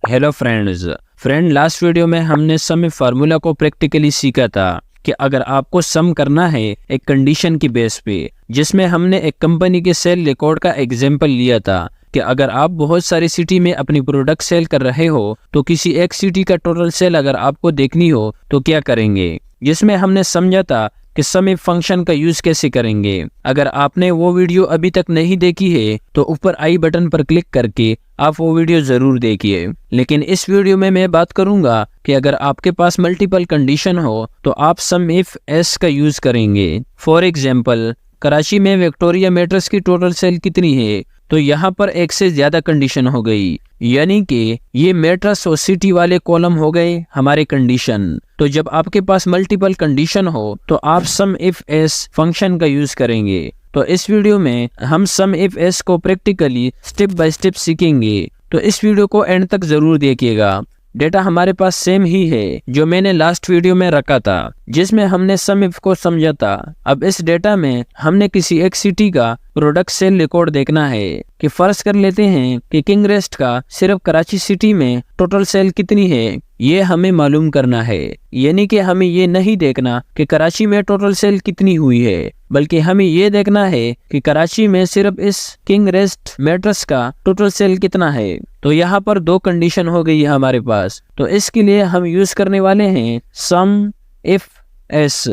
Hello friend last video में हमने सम formula को प्रैक्टिकली सीखा था कि अगर आपको सम करना है एक कंडीशन की बेस पे, जिसमें हमने एक कंपनी के सेल रिकॉर्ड का एग्जांपल लिया था कि अगर आप बहुत सारी सिटी में अपनी प्रोडक्ट सेल कर रहे हो तो किसी एक सिटी का टोटल सेल अगर आपको देखनी हो तो क्या करेंगे, जिसमें हमने समझा था कि सम इफ फंक्शन का यूज कैसे करेंगे। अगर आपने वो वीडियो अभी तक नहीं देखी है तो ऊपर आई बटन पर क्लिक करके आप वो वीडियो जरूर देखिए। लेकिन इस वीडियो में मैं बात करूंगा कि अगर आपके पास मल्टीपल कंडीशन हो तो आप सम इफ एस का यूज करेंगे। फॉर एग्जाम्पल, कराची में विक्टोरिया मैट्रेस की टोटल सेल कितनी है, तो यहाँ पर एक से ज्यादा कंडीशन हो गई, यानी कि ये मैट्रेस और सिटी वाले कॉलम हो गए हमारे कंडीशन। तो जब आपके पास मल्टीपल कंडीशन हो तो आप सम इफ एस फंक्शन का यूज करेंगे। तो इस वीडियो में हम सम इफ एस को प्रैक्टिकली स्टेप बाय स्टेप सीखेंगे, तो इस वीडियो को एंड तक जरूर देखिएगा। डेटा हमारे पास सेम ही है जो मैंने लास्ट वीडियो में रखा था, जिसमें हमने सम इफ को समझा था। अब इस डेटा में हमने किसी एक सिटी का प्रोडक्ट सेल रिकॉर्ड देखना है कि फर्ज कर लेते हैं कि किंग रेस्ट का सिर्फ कराची सिटी में टोटल सेल कितनी है, ये हमें मालूम करना है। यानी कि हमें ये नहीं देखना कि कराची में टोटल सेल कितनी हुई है, बल्कि हमें ये देखना है कि कराची में सिर्फ इस किंग रेस्ट मैट्रेस का टोटल सेल कितना है। तो यहाँ पर दो कंडीशन हो गई है हमारे पास, तो इसके लिए हम यूज करने वाले हैं सम इफ एस।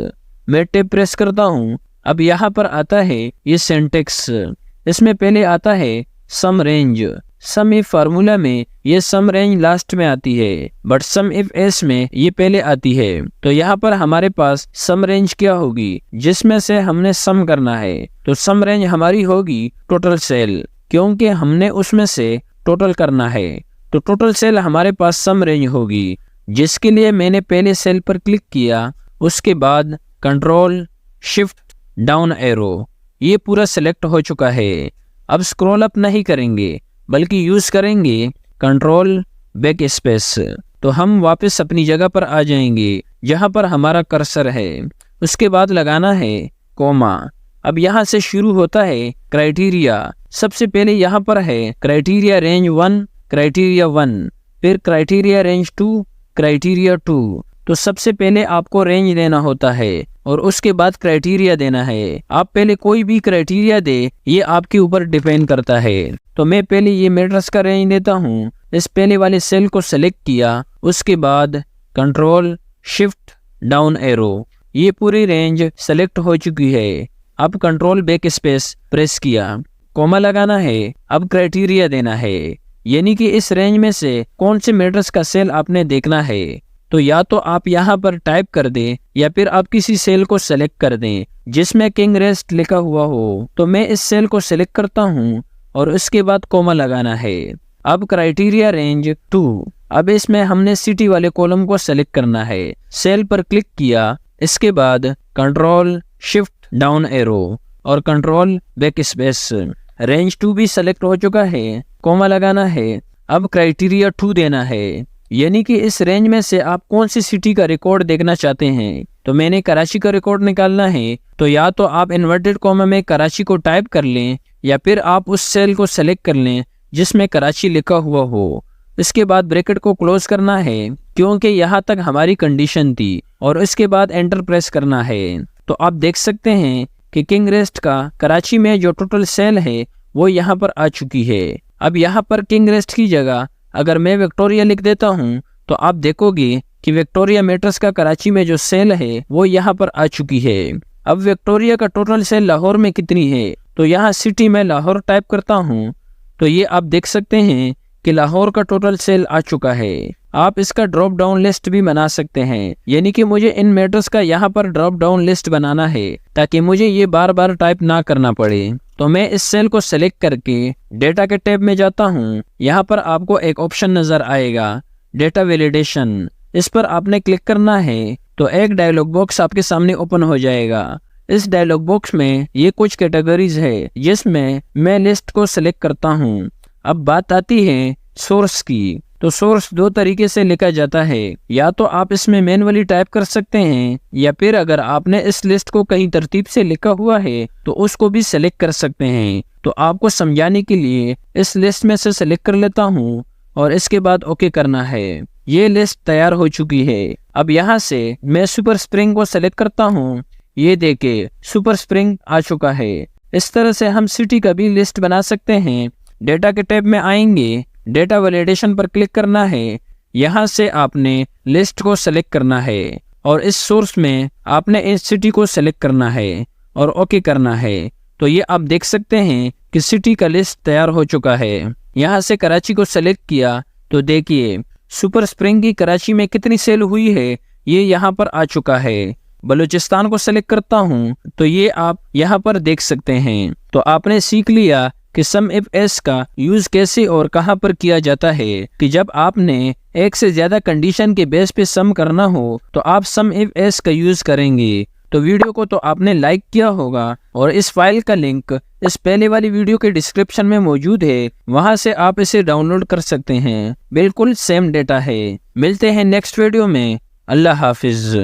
मैं टैब प्रेस करता हूँ। अब यहाँ पर आता है ये सिंटेक्स, इसमें पहले आता है सम रेंज। सम इफ फार्मूला में ये सम रेंज लास्ट में आती है, बट सम इफ एस में ये पहले आती है। तो यहाँ पर हमारे पास सम रेंज क्या होगी, जिसमें से हमने सम करना है। तो सम रेंज हमारी होगी टोटल सेल, क्योंकि हमने उसमें से टोटल करना है। तो टोटल सेल हमारे पास सम रेंज होगी, जिसके लिए मैंने पहले सेल पर क्लिक किया, उसके बाद कंट्रोल शिफ्ट डाउन एरो, ये पूरा सिलेक्ट हो चुका है। अब स्क्रॉल अप नहीं करेंगे, बल्कि यूज करेंगे कंट्रोल बैक स्पेस। तो हम वापस अपनी जगह पर आ जाएंगे जहां पर हमारा कर्सर है। उसके बाद लगाना है कोमा। अब यहाँ से शुरू होता है क्राइटेरिया। सबसे पहले यहाँ पर है क्राइटेरिया रेंज 1, क्राइटेरिया 1, फिर क्राइटेरिया रेंज 2, क्राइटेरिया 2। तो सबसे पहले आपको रेंज देना होता है और उसके बाद क्राइटेरिया देना है। आप पहले कोई भी क्राइटेरिया दे, ये आपके ऊपर डिपेंड करता है। तो मैं पहले ये मैट्रेस का रेंज देता हूँ। इस पहले वाले सेल को सेलेक्ट किया, उसके बाद कंट्रोल शिफ्ट डाउन एरो, ये पूरी रेंज सेलेक्ट हो चुकी है। अब कंट्रोल बैक स्पेस प्रेस किया, कोमा लगाना है। अब क्राइटेरिया देना है, यानी कि इस रेंज में से कौन से मैट्रेस का सेल आपने देखना है। तो या तो आप यहाँ पर टाइप कर दें या फिर आप किसी सेल को सेलेक्ट कर दें जिसमें किंग रेस्ट लिखा हुआ हो। तो मैं इस सेल को सेलेक्ट करता हूँ और उसके बाद कोमा लगाना है। अब क्राइटेरिया रेंज 2, अब इसमें हमने सिटी वाले कॉलम को सेलेक्ट करना है। सेल पर क्लिक किया, इसके बाद कंट्रोल शिफ्ट डाउन एरो और कंट्रोल बैक स्पेस। रेंज 2 भी सेलेक्ट हो चुका है, कोमा लगाना है। अब क्राइटेरिया 2 देना है, यानी कि इस रेंज में से आप कौन सी सिटी का रिकॉर्ड देखना चाहते हैं। तो मैंने कराची का रिकॉर्ड निकालना है, तो या तो आप इन्वर्टेड कॉमा में कराची को टाइप कर लें या फिर आप उस सेल को सेलेक्ट कर लें जिसमें कराची लिखा हुआ हो। इसके बाद ब्रैकेट को क्लोज करना है, क्योंकि यहाँ तक हमारी कंडीशन थी, और इसके बाद एंटर प्रेस करना है। तो आप देख सकते हैं कि किंग रेस्ट का कराची में जो टोटल सेल है वो यहाँ पर आ चुकी है। अब यहाँ पर किंग रेस्ट की जगह अगर मैं विक्टोरिया लिख देता हूँ तो आप देखोगे कि विक्टोरिया मैट्रेस का कराची में जो सेल है वो यहाँ पर आ चुकी है। अब विक्टोरिया का टोटल सेल लाहौर में कितनी है, तो यहाँ सिटी में लाहौर टाइप करता हूँ, तो ये आप देख सकते हैं कि लाहौर का टोटल सेल आ चुका है। आप इसका ड्रॉप डाउन लिस्ट भी बना सकते हैं, यानी कि मुझे इन मैट्रेस का यहाँ पर ड्रॉप डाउन लिस्ट बनाना है ताकि मुझे ये बार बार टाइप ना करना पड़े। तो मैं इस सेल को सेलेक्ट करके डेटा के टैब में जाता हूँ। यहाँ पर आपको एक ऑप्शन नजर आएगा डेटा वैलिडेशन, इस पर आपने क्लिक करना है। तो एक डायलॉग बॉक्स आपके सामने ओपन हो जाएगा। इस डायलॉग बॉक्स में ये कुछ कैटेगरीज है, जिसमें मैं लिस्ट को सिलेक्ट करता हूँ। अब बात आती है सोर्स की। तो सोर्स दो तरीके से लिखा जाता है, या तो आप इसमें मैन्युअली टाइप कर सकते हैं, या फिर अगर आपने इस लिस्ट को कहीं तरतीब से लिखा हुआ है तो उसको भी सेलेक्ट कर सकते हैं। तो आपको समझाने के लिए इस लिस्ट में से सेलेक्ट कर लेता हूँ और इसके बाद ओके करना है। ये लिस्ट तैयार हो चुकी है। अब यहाँ से मैं सुपर स्प्रिंग को सेलेक्ट करता हूँ। ये देखिए सुपर स्प्रिंग आ चुका है। इस तरह से हम सिटी का भी लिस्ट बना सकते हैं। डेटा के टैब में आएंगे, डेटा वैलिडेशन पर क्लिक करना है। यहाँ से आपने लिस्ट को सेलेक्ट करना है और इस सोर्स में आपने इस सिटी को सेलेक्ट करना है और ओके करना है। तो ये आप देख सकते हैं कि सिटी का लिस्ट तैयार हो चुका है। यहाँ से कराची को सेलेक्ट किया तो देखिए सुपर स्प्रिंग की कराची में कितनी सेल हुई है ये यहाँ पर आ चुका है। बलूचिस्तान को सेलेक्ट करता हूँ तो ये आप यहाँ पर देख सकते हैं। तो आपने सीख लिया कि सम इफ एस का यूज कैसे और कहां पर किया जाता है कि जब आपने एक से ज्यादा कंडीशन के बेस पे सम करना हो तो आप सम इफ एस का यूज करेंगे। तो वीडियो को तो आपने लाइक किया होगा और इस फाइल का लिंक इस पहले वाली वीडियो के डिस्क्रिप्शन में मौजूद है, वहां से आप इसे डाउनलोड कर सकते हैं। बिल्कुल सेम डेटा है। मिलते हैं नेक्स्ट वीडियो में। अल्लाह हाफिज।